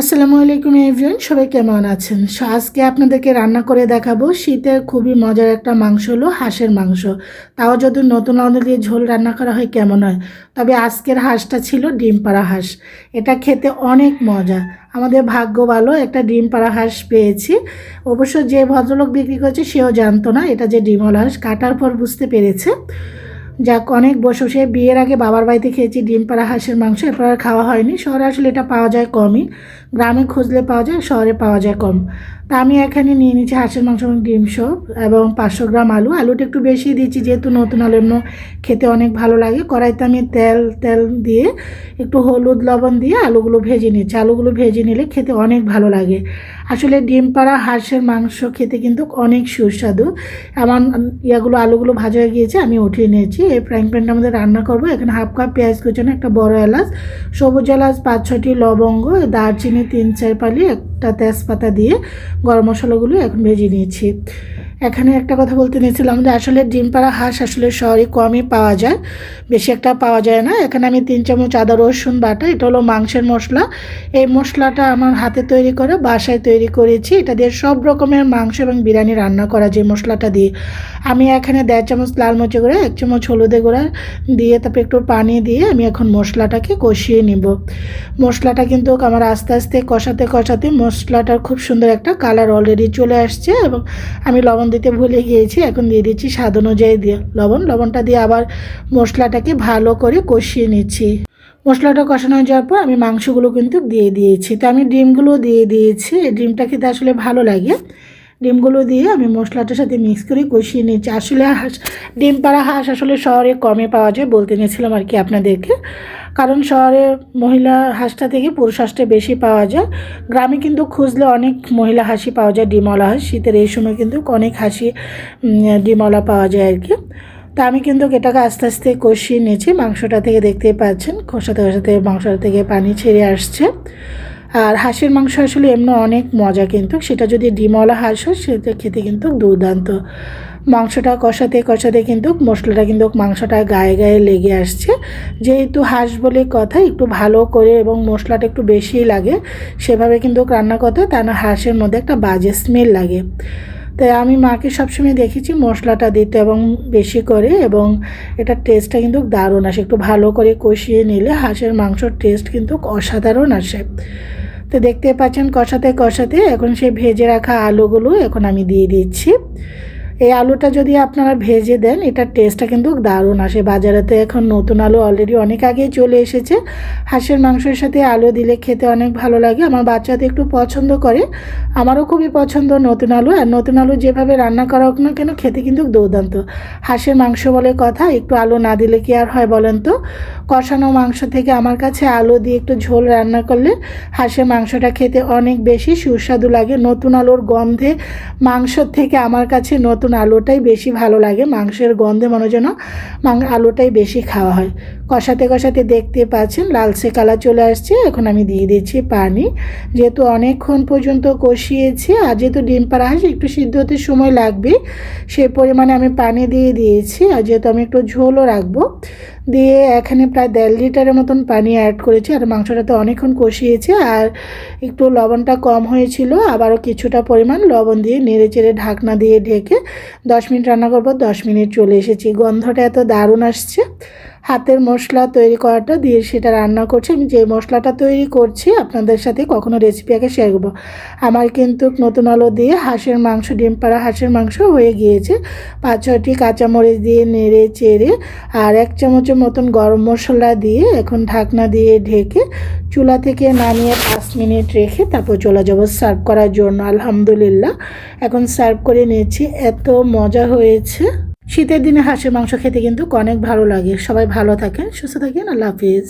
আসসালামু আলাইকুম এভরিওয়ান, সবাই কেমন আছেন? আজকে আপনাদেরকে রান্না করে দেখাবো শীতের খুবই মজার একটা মাংস হলো হাঁসের মাংস। তাও যদি নতুন আলু দিয়ে ঝোল রান্না করা হয় কেমন হয়। তবে আজকের হাঁসটা ছিল ডিম পাড়া হাঁস। এটা খেতে অনেক মজা। আমাদের ভাগ্য ভালো, একটা ডিম পাড়া হাঁস পেয়েছি। অবশ্য যে ভদ্রলোক বিক্রি করেছে সেও জানতো না এটা যে ডিমওয়ালা হাঁস, কাটার পর বুঝতে পেরেছে। যাক, অনেক বসে বসে বিয়ের আগে বাবার বাড়িতে খেয়েছি ডিম পাড়া হাঁসের মাংস, এরপর আর খাওয়া হয়নি। শহরে আসলে এটা পাওয়া যায় কমই, গ্রামে খুঁজলে পাওয়া যায়, শহরে পাওয়া যায় কম। তা আমি এখানে নিয়ে নিচ্ছি হাঁসের মাংস এবং ডিম সব এবং 500 গ্রাম আলু। আলুটা একটু বেশি দিচ্ছি যেহেতু নতুন আলু এমন খেতে অনেক ভালো লাগে। কড়াইতে আমি তেল দিয়ে একটু হলুদ লবণ দিয়ে আলুগুলো ভেজে নিচ্ছি। আলুগুলো ভেজে নিলে খেতে অনেক ভালো লাগে। আসলে ডিম পাড়া হাঁসের মাংস খেতে কিন্তু অনেক সুস্বাদু। আমার আলুগুলো ভাজা হয়ে গিয়েছে, আমি উঠিয়ে নিয়েছি। এই ফ্রাইং প্যানটার মধ্যে রান্না করব। এখানে হাফ কাপ পেঁয়াজ কুচানো, একটা বড় এলাচ, সবুজ এলাচ 5-6টি, লবঙ্গ, দারচিনি 3-4 পালি, একটা তেজপাতা দিয়ে গরম মশলাগুলো এখন ভেজে নিয়েছি। এখানে একটা কথা বলতে নিয়েছিলাম যে আসলে ডিম পাড়া হাঁস আসলে শহরে কমই পাওয়া যায়, বেশি একটা পাওয়া যায় না। এখানে আমি 3 চামচ আদা রসুন বাটা, এটা হলো মাংসের মশলা। এই মশলাটা আমার হাতে তৈরি করে বাসায় তৈরি করেছি। এটা দিয়ে সব রকমের মাংস এবং বিরিয়ানি রান্না করা যায় মশলাটা দিয়ে। আমি এখানে 1.5 চামচ লাল মরিচের গুঁড়া, 1 চামচ হলুদের গুঁড়া দিয়ে তারপরে একটু পানি দিয়ে আমি এখন মশলাটাকে কষিয়ে নিব। মশলাটা কিন্তু আমার আস্তে আস্তে কষাতে মশলাটার খুব সুন্দর একটা কালার অলরেডি চলে আসছে এবং আমি লবণ দিতে ভুলে গিয়েছি। এখন দিয়ে দিচ্ছি স্বাদ অনুযায়ী দিয়ে লবণটা দিয়ে আবার মশলাটাকে ভালো করে কষিয়ে নিচ্ছি। মশলাটা কষানো যাওয়ার পর আমি মাংসগুলো কিন্তু দিয়ে দিয়েছি। তো আমি ডিমগুলো দিয়ে দিয়েছি। ডিমটা খেতে আসলে ভালো লাগে। ডিমগুলো দিয়ে আমি মশলাটার সাথে মিক্স করে কষিয়ে নিচ্ছি। আসলে ডিম পাড়া হাঁস আসলে শহরে কমে পাওয়া যায় বলতে নিয়েছিলাম আর কি আপনাদেরকে। কারণ শহরে মহিলা হাঁসটা থেকে পুরুষ হাঁসটা বেশি পাওয়া যায়। গ্রামে কিন্তু খুঁজলে অনেক মহিলা হাঁসই পাওয়া যায়, ডিমওয়ালা হাঁস। শীতের এই সময় কিন্তু অনেক হাঁসি ডিমওয়ালা পাওয়া যায় আর কি। তা আমি কিন্তু এটাকে আস্তে আস্তে কষিয়ে নিয়েছি। মাংসটা থেকে দেখতেই পাচ্ছেন কষাতে মাংসটা থেকে পানি ছেড়ে আসছে। আর হাঁসের মাংস আসলে এমনি অনেক মজা, কিন্তু সেটা যদি ডিমওয়ালা হাঁস হয় সেটা খেতে কিন্তু দুর্দান্ত। মাংসটা কষাতে কিন্তু মশলাটা কিন্তু মাংসটা গায়ে গায়ে লেগে আসছে। যেহেতু হাঁস বলে কথা, একটু ভালো করে এবং মশলাটা একটু বেশিই লাগে, সেভাবে কিন্তু রান্না করতে হয়, তা না হাঁসের মধ্যে একটা বাজে স্মেল লাগে। তাই আমি মাকে সবসময় দেখেছি মশলাটা দিতে এবং বেশি করে, এবং এটার টেস্টটা কিন্তু দারুণ আসে। একটু ভালো করে কষিয়ে নিলে হাঁসের মাংসর টেস্ট কিন্তু অসাধারণ আসে। তো দেখতে পাচ্ছেন কষাতে এখন সেই ভেজে রাখা আলুগুলো এখন আমি দিয়ে দিচ্ছি। এই আলুটা যদি আপনারা ভেজে দেন এটার টেস্টটা কিন্তু দারুণ আসে। বাজারে তো এখন নতুন আলু অলরেডি অনেক আগেই চলে এসেছে। হাঁসের মাংসের সাথে আলু দিলে খেতে অনেক ভালো লাগে। আমার বাচ্চাদের একটু পছন্দ করে, আমারও খুবই পছন্দ নতুন আলু। আর নতুন আলু যেভাবে রান্না করা হোক না কেন খেতে কিন্তু দুর্দান্ত। হাঁসের মাংস বলে কথা, একটু আলু না দিলে কি আর হয় বলেন তো। কষানো মাংস থেকে আমার কাছে আলু দিয়ে একটু ঝোল রান্না করলে হাঁসের মাংসটা খেতে অনেক বেশি সুস্বাদু লাগে। নতুন আলুর গন্ধে মাংসর থেকে আমার কাছে নতুন আলুটাই বেশি ভালো লাগে। মাংসের গন্ধে মনে যেন আলুটাই বেশি খাওয়া হয়। কষাতে দেখতে পাচ্ছেন লালচে কালার চলে আসছে। এখন আমি দিয়ে দিচ্ছি পানি। যেহেতু অনেকক্ষণ পর্যন্ত কষিয়েছি আর যেহেতু ডিম পাড়া হাঁস একটু সিদ্ধ হতে সময় লাগবে, সেই পরিমাণে আমি পানি দিয়ে দিয়েছি। আর যেহেতু আমি একটু ঝোলও রাখবো, দিয়ে এখানে প্রায় 1.5 লিটারের মতন পানি অ্যাড করেছি। আর মাংসটাতে অনেকক্ষণ কষিয়েছি আর একটু লবণটা কম হয়েছিল, আবারও কিছুটা পরিমাণ লবণ দিয়ে নেড়েচেড়ে ঢাকনা দিয়ে ঢেকে 10 মিনিট রান্না করবো। 10 মিনিট চলে এসেছি। গন্ধটা এত দারুণ আসছে। হাতের মশলা তৈরি করাটা দিয়ে সেটা রান্না করছি। আমি যে মশলাটা তৈরি করছি আপনাদের সাথে কখনো রেসিপি আগে শেয়ার করবো। আমার কিন্তু নতুন আলু দিয়ে হাঁসের মাংস, ডিম পাড়া হাঁসের মাংস হয়ে গিয়েছে। 5-6টি কাঁচামরিচ দিয়ে নেড়ে চেড়ে আর 1 চামচের মতন গরম মশলা দিয়ে এখন ঢাকনা দিয়ে ঢেকে চুলা থেকে নামিয়ে 5 মিনিট রেখে তারপর চলে যাবো সার্ভ করার জন্য। আলহামদুলিল্লাহ এখন সার্ভ করে নিয়েছি। এত মজা হয়েছে। শীতের দিনে হাঁসের মাংস খেতে কিন্তু অনেক ভালো লাগে। সবাই ভালো থাকেন, সুস্থ থাকেন। আল্লাহ হাফিজ।